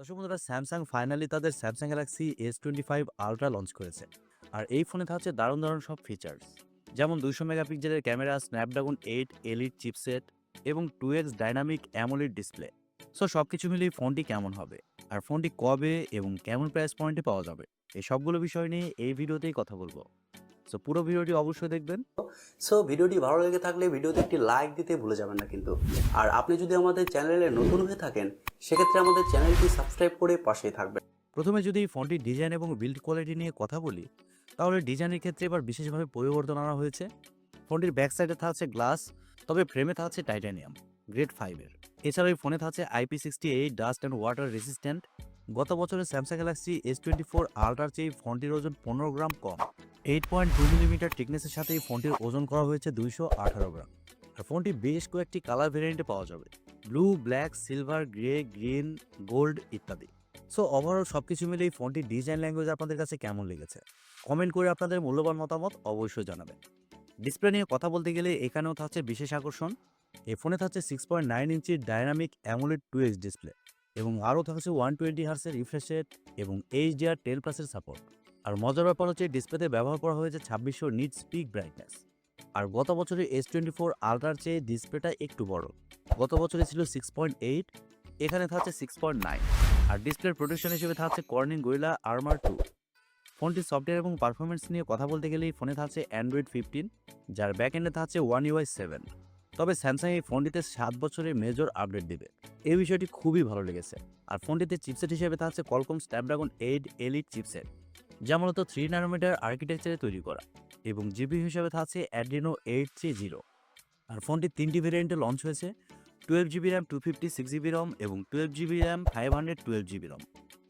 দর্শক বন্ধুরা, Samsung finally তাদের Samsung Galaxy S25 ultra launch করেছে। আর এই ফোনে থাকছে দারুণ দারুণ সব ফিচার্স, যেমন 200 মেগাপিক্সেলের ক্যামেরা, স্ন্যাপড্রাগন 8 এলিট চিপসেট এবং 2x dynamic AMOLED display. So সব কিছু মিলিয়ে ফোনটি কেমন হবে, আর ফোনটি কবে এবং কেমন প্রাইস পয়েন্টে পাওয়া যাবে, এই সবগুলো বিষয় নিয়ে এই ভিডিওতেই কথা বলবো। সো পুরো ভিডিওটি অবশ্যই দেখবেন। সো ভিডিওটি ভালো লেগে থাকলে ভিডিওতে একটি লাইক দিতে ভুলে যাবেন না কিন্তু। আর আপনি যদি আমাদের চ্যানেলে নতুন হয়ে থাকেন সেক্ষেত্রে আমাদের চ্যানেলটি সাবস্ক্রাইব করে পাশেই থাকবেন। প্রথমে যদি ফোনটির ডিজাইন এবং বিল্ড কোয়ালিটি নিয়ে কথা বলি, তাহলে ডিজাইনের ক্ষেত্রে এবার বিশেষভাবে পরিবর্তন আনা হয়েছে। ফোনটির ব্যাক সাইডে থাকছে গ্লাস, তবে ফ্রেমে থাকছে টাইটানিয়াম গ্রেড 5-এর। এছাড়াও এই ফোনে থাকছে IP68 dust and water resistant. গত বছরের স্যামসাং গ্যালাক্সি S24 আলট্রার চেয়ে ফোনটির ওজন 15 গ্রাম কম। 8.2 মিলিমিটার টিকনেসের সাথে এই ফোনটির ওজন করা হয়েছে 218 গ্রাম। আর ফোনটি বেশ কয়েকটি কালার ভেরিয়েন্টে পাওয়া যাবে: blue, black, silver, grey, green, gold ইত্যাদি। সো ওভারঅল সব কিছু মিলে এই ফোনটির ডিজাইন ল্যাঙ্গুয়েজ আপনাদের কাছে কেমন লেগেছে, কমেন্ট করে আপনাদের মূল্যবান মতামত অবশ্যই জানাবেন। ডিসপ্লে নিয়ে কথা বলতে গেলে এখানেও থাকছে বিশেষ আকর্ষণ। এই ফোনে থাকছে 6.9 ইঞ্চির ডাইনামিক অ্যামোলেড 2x ডিসপ্লে এবং আরও থাকছে 120 হার্সের রিফ্রেশ রেট এবং HDR10+-এর সাপোর্ট। আর মজার ব্যাপার হচ্ছে ডিসপ্লেতে ব্যবহার করা হয়েছে 2600 নিটস পিক ব্রাইটনেস। আর গত বছরের S24 আলট্রার চেয়ে ডিসপ্লেটা একটু বড়। গত বছরে ছিল 6.8, এখানে থাকছে 6.9। আর ডিসপ্লের প্রোটেকশন হিসেবে থাকছে কর্নিং গরিলা আর্মার 2। ফোনটির সফটওয়্যার এবং পারফরমেন্স নিয়ে কথা বলতে গেলেই ফোনে থাকছে অ্যান্ড্রয়েড 15, যার ব্যাকএন্ডে থাকছে One UI 7। তবে স্যামসাং এই ফোনটিতে 7 বছরের মেজর আপডেট দেবে, এই বিষয়টি খুবই ভালো লেগেছে। আর ফোনটিতে চিপসেট হিসেবে থাকছে কোয়ালকম স্ন্যাপড্রাগন 8 এলিট চিপসেট, যা মূলত 3 ন্যানোমিটার আর্কিটেকচারে তৈরি করা, এবং জিবি হিসেবে থাকছে অ্যাড্রিনো 830। আর ফোনটি 3টি ভেরিয়েন্টে লঞ্চ হয়েছে: 12GB র্যাম 256GB রম এবং 12GB র্যাম 512GB রম,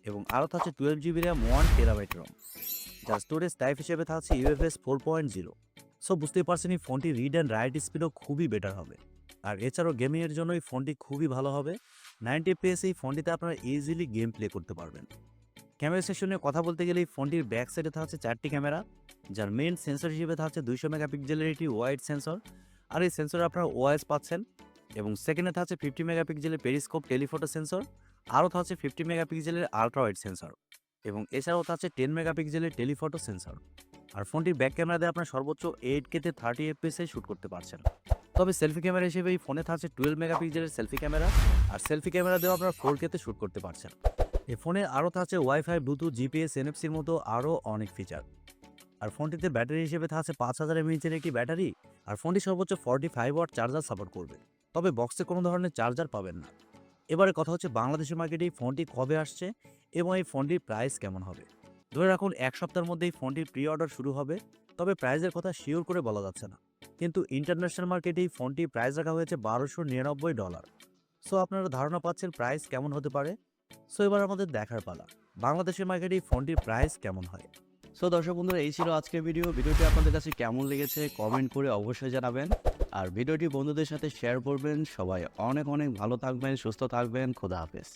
এবং আরও থাকছে 12GB র্যাম 1TB রম, যার স্টোরেজ টাইপ হিসেবে থাকছে UFS 4.0। সো বুঝতেই পারছেন এই ফোনটি রিড অ্যান্ড রাইট স্পিডও খুবই বেটার হবে। আর এছাড়াও গেমিংয়ের জন্য এই ফোনটি খুবই ভালো হবে। 90 FPS এই ফোনটিতে আপনারা ইজিলি গেম প্লে করতে পারবেন। ক্যামেরা সেকশনে কথা বলতে গেলে এই ফোনটির ব্যাক সাইডে থাকছে 4টি ক্যামেরা, যার মেইন সেন্সর হিসেবে থাকছে 200 মেগাপিক্সেলের একটি ওয়াইড সেন্সর। আর এই সেন্সরে আপনারা OIS পাচ্ছেন। এবং সেকেন্ডে থাকছে 50 মেগাপিক্সেলের পেরিস্কোপ টেলিফটো সেন্সর, আরও থাকছে 50 মেগাপিক্সেলের আলট্রা ওয়াইড সেন্সর, এবং এছাড়াও থাকছে 10 মেগাপিক্সেলের টেলিফটো সেন্সর। আর ফোনটির ব্যাক ক্যামেরা দিয়ে আপনার সর্বোচ্চ 8K-তে 30 FPS শ্যুট করতে পারছেন। তবে সেলফি ক্যামেরা হিসেবে এই ফোনে থাকছে 12 মেগাপিক্সেলের সেলফি ক্যামেরা, আর সেলফি ক্যামেরা দিয়েও আপনারা 4K-তে শ্যুট করতে পারছেন। এই ফোনে আরও থাকছে ওয়াইফাই, ব্লুটুথ, GPS, NFC-র মতো আরও অনেক ফিচার। আর ফোনটিতে ব্যাটারি হিসেবে থাকছে 5000 mAh-এর একটি ব্যাটারি। আর ফোনটি সর্বোচ্চ 45 ওয়াট চার্জার সাপোর্ট করবে, তবে বক্সে কোনো ধরনের চার্জার পাবেন না। এবারে কথা হচ্ছে বাংলাদেশের মার্কেটে এই ফোনটি কবে আসছে এবং এই ফোনটির প্রাইস কেমন হবে। ধরে রাখুন 1 সপ্তাহের মধ্যে এই ফোনটির প্রি অর্ডার শুরু হবে, তবে প্রাইসের কথা শিওর করে বলা যাচ্ছে না। কিন্তু ইন্টারন্যাশনাল মার্কেটে এই ফোনটির প্রাইস রাখা হয়েছে $1299। সো আপনারা ধারণা পাচ্ছেন প্রাইস কেমন হতে পারে। সো এবার আমাদের দেখার পালা, বাংলাদেশের মার্কেটে এই ফোনটির প্রাইস কেমন হয়। সো দর্শক বন্ধুরা, এই ছিল আজকের ভিডিওটি আপনাদের কাছে কেমন লেগেছে কমেন্ট করে অবশ্যই জানাবেন। আর ভিডিওটি বন্ধুদের সাথে শেয়ার করবেন। সবাই অনেক অনেক ভালো থাকবেন, সুস্থ থাকবেন। খোদা হাফেজ।